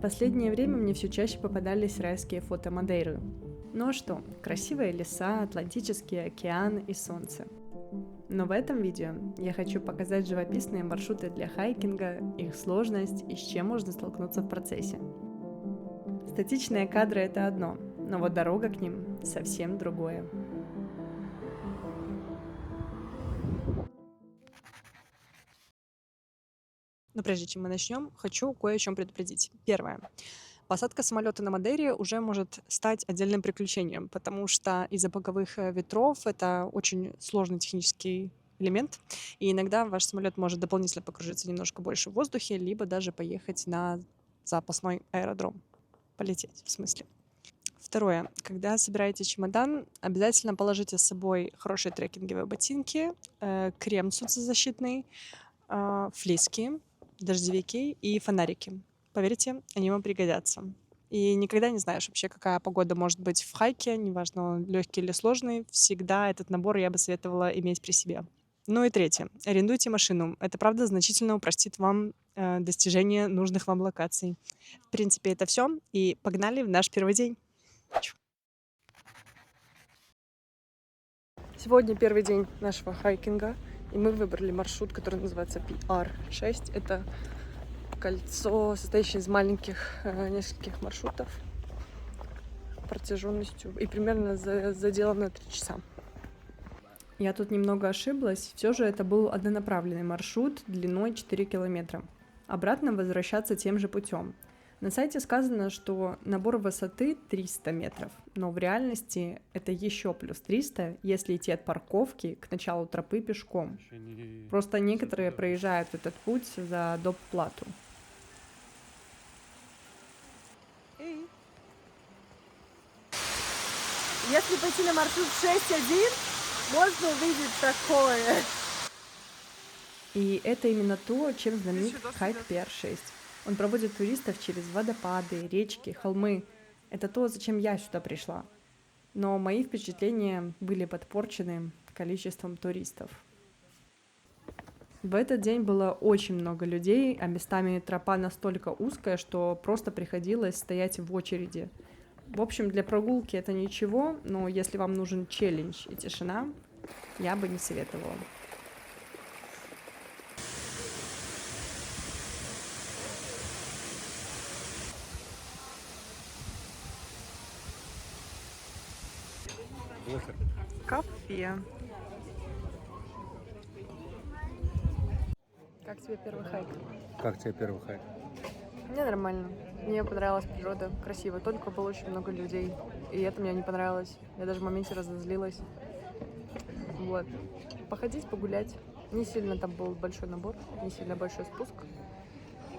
последнее время мне все чаще попадались райские фото Мадейры. Ну а что, красивые леса, Атлантический океан и солнце. Но в этом видео я хочу показать живописные маршруты для хайкинга, их сложность и с чем можно столкнуться в процессе. Статичные кадры — это одно, но вот дорога к ним совсем другое. Но прежде чем мы начнем, хочу кое о чем предупредить. Первое. Посадка самолета на Мадейре уже может стать отдельным приключением, потому что из-за боковых ветров это очень сложный технический элемент, и иногда ваш самолет может дополнительно покружиться немножко больше в воздухе, либо даже поехать на запасной аэродром. Полететь, в смысле. Второе. Когда собираете чемодан, обязательно положите с собой хорошие трекинговые ботинки, крем солнцезащитный, флиски, дождевики и фонарики. Поверьте, они вам пригодятся. И никогда не знаешь вообще, какая погода может быть в хайке, неважно, он легкий или сложный, всегда этот набор я бы советовала иметь при себе. Ну и третье. Арендуйте машину. Это, правда, значительно упростит вам достижение нужных вам локаций. В принципе, это все. И погнали в наш первый день. Сегодня первый день нашего хайкинга, и мы выбрали маршрут, который называется PR6. Это кольцо, состоящее из маленьких нескольких маршрутов протяженностью и примерно заделано 3 часа. Я тут немного ошиблась, все же это был однонаправленный маршрут длиной 4 километра. Обратно возвращаться тем же путем. На сайте сказано, что набор высоты 300 метров, но в реальности это еще плюс 300, если идти от парковки к началу тропы пешком. Просто некоторые проезжают этот путь за доп. Плату. Если пойти на маршрут 6.1, можно увидеть такое. И это именно то, чем знаменит хайк PR6. Он проводит туристов через водопады, речки, холмы. Это то, зачем я сюда пришла. Но мои впечатления были подпорчены количеством туристов. В этот день было очень много людей, а местами тропа настолько узкая, что просто приходилось стоять в очереди. В общем, для прогулки это ничего, но если вам нужен челлендж и тишина, я бы не советовала. Кофе. Как тебе первый хайк? Как тебе первый хайк? Мне нормально. Мне понравилась природа, красиво. Только было очень много людей. И это мне не понравилось. Я даже в моменте разозлилась. Вот. Походить, погулять. Не сильно там был большой набор, не сильно большой спуск.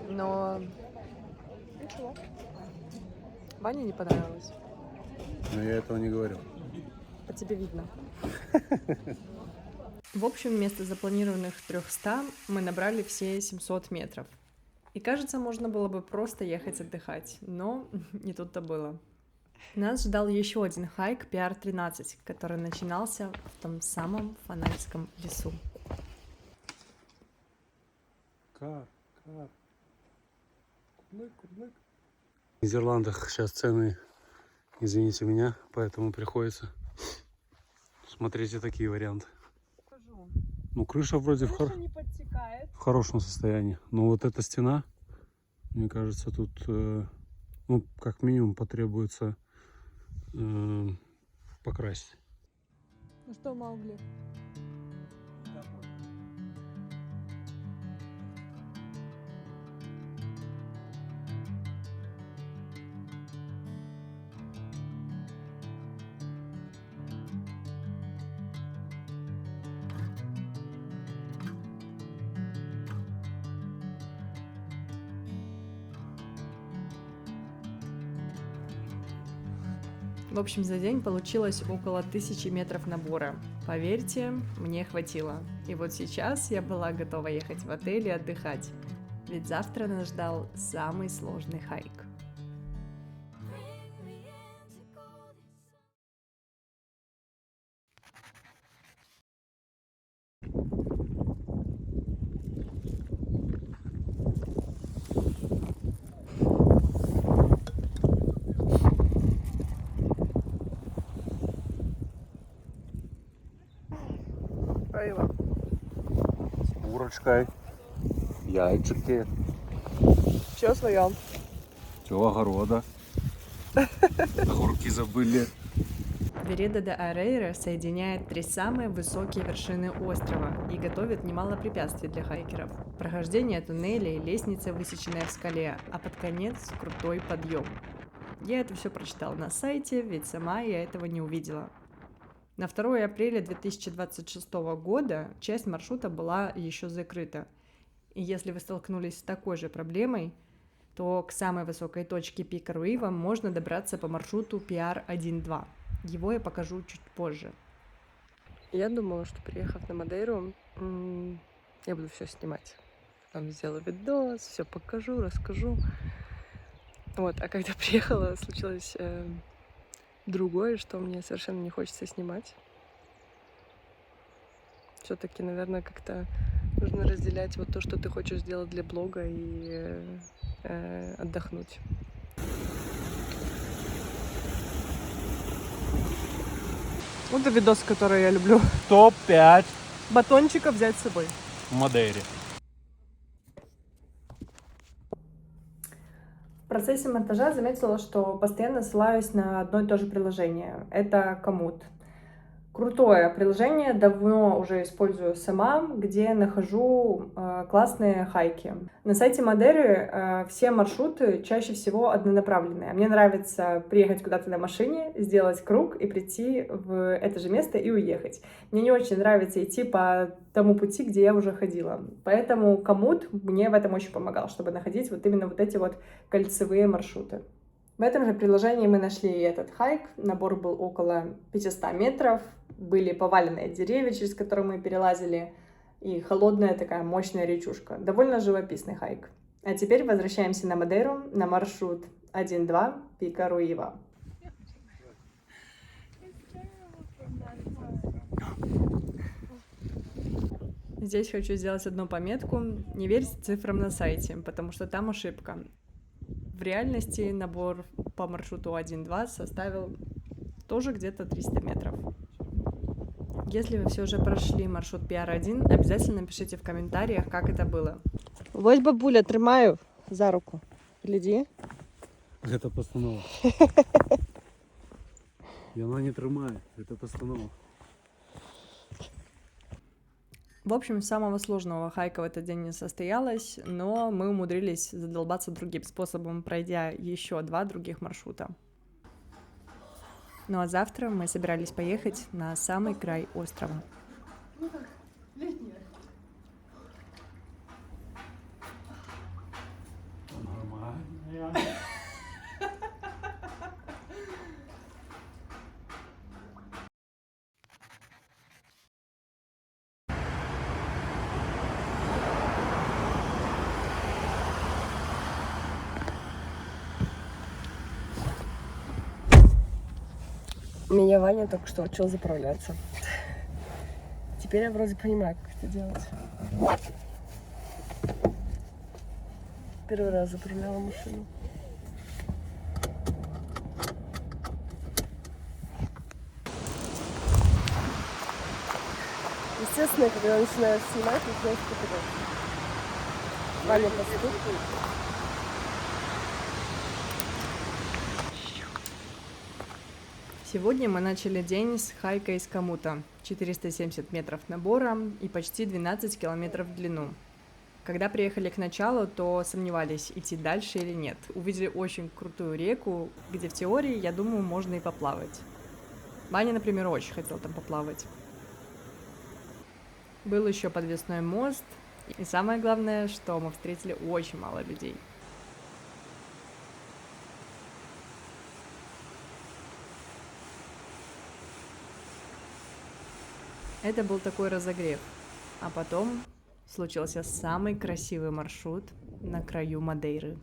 Но ничего. Ване не понравилось. Но я этого не говорил. По тебе видно. В общем, вместо запланированных 300 мы набрали все 700 метров. И кажется, можно было бы просто ехать отдыхать, но не тут-то было. Нас ждал еще один хайк PR13, который начинался в том самом Фанальском лесу. Кар. Курлык. В Нидерландах сейчас цены, извините меня, поэтому приходится смотреть и такие варианты. Ну, крыша вроде в хорошем состоянии. Но вот эта стена, мне кажется, тут, ну, как минимум потребуется покрасить. Ну что, Маугли? В общем, за день получилось около 1000 метров набора. Поверьте, мне хватило. И вот сейчас я была готова ехать в отель и отдыхать. Ведь завтра нас ждал самый сложный хайк. Рыба. С курочкой, яйчики, Все свое. все огорода. Огурки забыли. Вереда де Арейра соединяет три самые высокие вершины острова и готовит немало препятствий для хайкеров. Прохождение туннелей, лестница, высеченная в скале, а под конец крутой подъем. Я это все прочитала на сайте, ведь сама я этого не увидела. На 2 апреля 2026 года часть маршрута была еще закрыта. И если вы столкнулись с такой же проблемой, то к самой высокой точке пика Руива можно добраться по маршруту PR12. Его я покажу чуть позже. Я думала, что приехав на Мадейру, я буду все снимать. Там сделаю видос, все покажу, расскажу. Вот, а когда приехала, случилось другое, что мне совершенно не хочется снимать. Все-таки, наверное, как-то нужно разделять вот то, что ты хочешь сделать для блога, и отдохнуть. Вот это видос, который я люблю. Топ-5 Батончика взять с собой. в Мадейре. В процессе монтажа заметила, что постоянно ссылаюсь на одно и то же приложение. Это Komoot. Крутое приложение, давно уже использую сама, где нахожу классные хайки. На сайте Мадейры все маршруты чаще всего однонаправленные. Мне нравится приехать куда-то на машине, сделать круг и прийти в это же место и уехать. Мне не очень нравится идти по тому пути, где я уже ходила. Поэтому Komoot мне в этом очень помогал, чтобы находить вот именно вот эти вот кольцевые маршруты. В этом же приложении мы нашли этот хайк. Набор был около 500 метров. Были поваленные деревья, через которые мы перелазили, и холодная такая мощная речушка. Довольно живописный хайк. А теперь возвращаемся на Мадейру, на маршрут 1.2 пика Руива. Здесь хочу сделать одну пометку. Не верьте цифрам на сайте, потому что там ошибка. В реальности набор по маршруту 1.2 составил тоже где-то 300 метров. Если вы все же прошли маршрут PR1, обязательно напишите в комментариях, как это было. Ось бабуля, тримаю за руку. Гляди. Это постанова. И она не тримає, это постанова. В общем, самого сложного хайка в этот день не состоялось, но мы умудрились задолбаться другим способом, пройдя еще 2 других маршрута. Ну а завтра мы собирались поехать на самый край острова. Меня Ваня только что учил заправляться. Теперь я вроде понимаю, как это делать. Первый раз заправляла машину. Естественно, когда я начинаю снимать, начинаю что-то. Ваня поступит. Сегодня мы начали день с хайка из Комута. 470 метров набора и почти 12 километров в длину. Когда приехали к началу, то сомневались, идти дальше или нет. Увидели очень крутую реку, где в теории, я думаю, можно и поплавать. Ваня, например, очень хотел там поплавать. Был еще подвесной мост. И самое главное, что мы встретили очень мало людей. Это был такой разогрев. А потом случился самый красивый маршрут на краю Мадейры.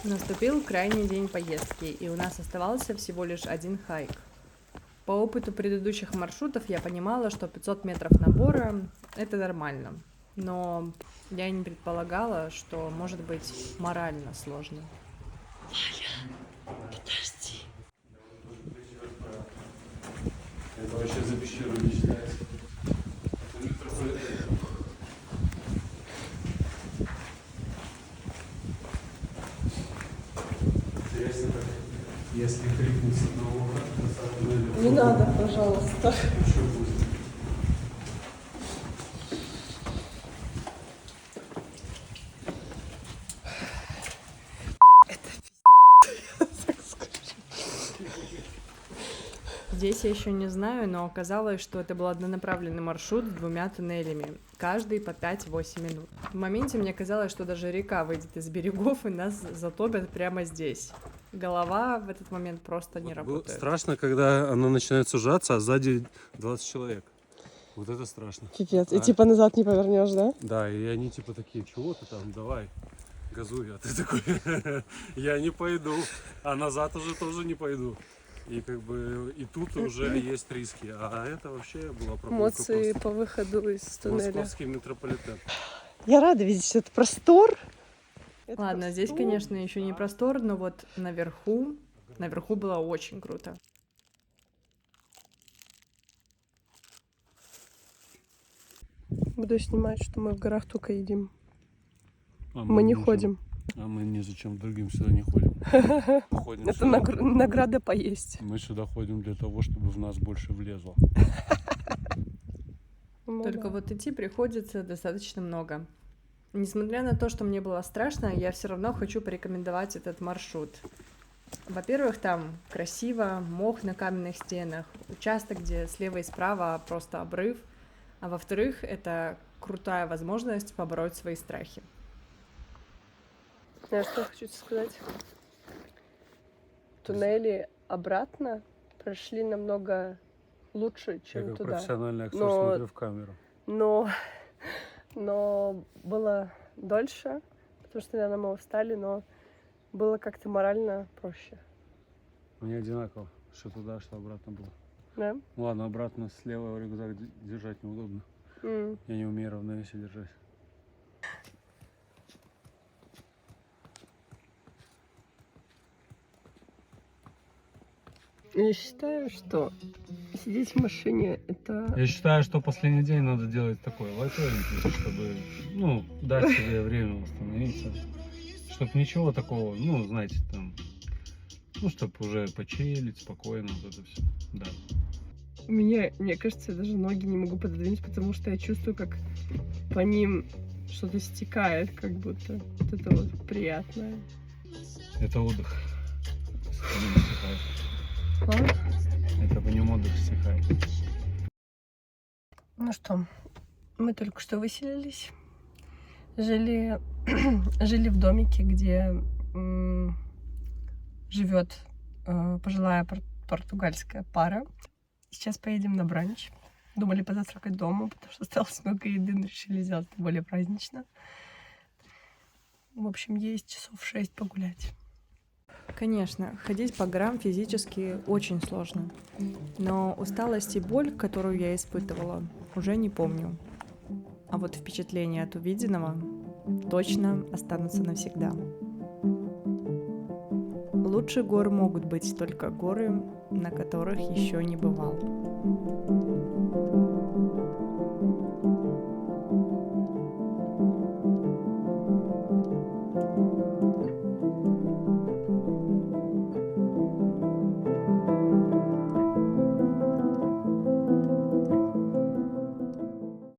Наступил крайний день поездки, и у нас оставался всего лишь один хайк. По опыту предыдущих маршрутов я понимала, что 500 метров набора — это нормально. Но я не предполагала, что может быть морально сложно. Это вообще за пещеру не считается. Интересно, как если крикнуть с одного уха, Не надо, пожалуйста. еще будет. Здесь я еще не знаю, но оказалось, что это был однонаправленный маршрут с 2 туннелями, каждый по 5-8 минут. В моменте мне казалось, что даже река выйдет из берегов и нас затопят прямо здесь. Голова в этот момент просто не работает. Страшно, когда она начинает сужаться, а сзади 20 человек. Вот это страшно. Пипец. И А. типа назад не повернешь, да? Да, и они типа такие, чего ты там, давай, газуй, а ты такой, я не пойду, а назад уже тоже не пойду. И как бы и тут уже есть риски, а это вообще была прогулка Эмоции просто. по выходу из туннеля. Московский метрополитен. Я рада видеть, что это простор. Это Ладно, здесь, простор. конечно, еще не простор, но вот наверху было очень круто. Буду снимать, что мы в горах только едим. А Мы не ничем- ходим. А мы ни за чем другим сюда не ходим. Ходим Это сюда. награда поесть. Мы сюда ходим для того, чтобы в нас больше влезло. Ну Только да. вот идти приходится достаточно много. Несмотря на то, что мне было страшно, я все равно хочу порекомендовать этот маршрут. Во-первых, там красиво, мох на каменных стенах, участок, где слева и справа просто обрыв. А во-вторых, это крутая возможность побороть свои страхи. Знаешь, что я хочу тебе сказать? Туннели обратно прошли намного лучше, Я чем как туда. профессиональный актер Но- смотрю в камеру. Но было дольше, потому что, наверное, мы устали, но было как-то морально проще. Мне одинаково, что туда, что обратно было. Да? Ну ладно, обратно слева рюкзак держать неудобно. М. Я не умею равновесие держать. Я считаю, что сидеть в машине — это... Я считаю, что последний день надо делать такой лайтовенький, чтобы, дать себе время восстановиться. Чтоб ничего такого, знаете, там, чтоб уже почилить спокойно, вот это все. Да. Мне кажется, я даже ноги не могу пододвинуть, потому что я чувствую, как по ним что-то стекает, как будто. Вот это вот приятное. Это отдых. По нему стекает. Это по нему отдых стекает. Ну что, мы только что выселились. Жили в домике, где живет пожилая португальская пара. Сейчас поедем на бранч. Думали позавтракать дома, потому что осталось много еды, но решили сделать это более празднично. В общем, есть часов 6 погулять. Конечно, ходить по горам физически очень сложно. Но усталость и боль, которую я испытывала, уже не помню. А вот впечатления от увиденного точно останутся навсегда. Лучше гор могут быть только горы, на которых еще не бывал.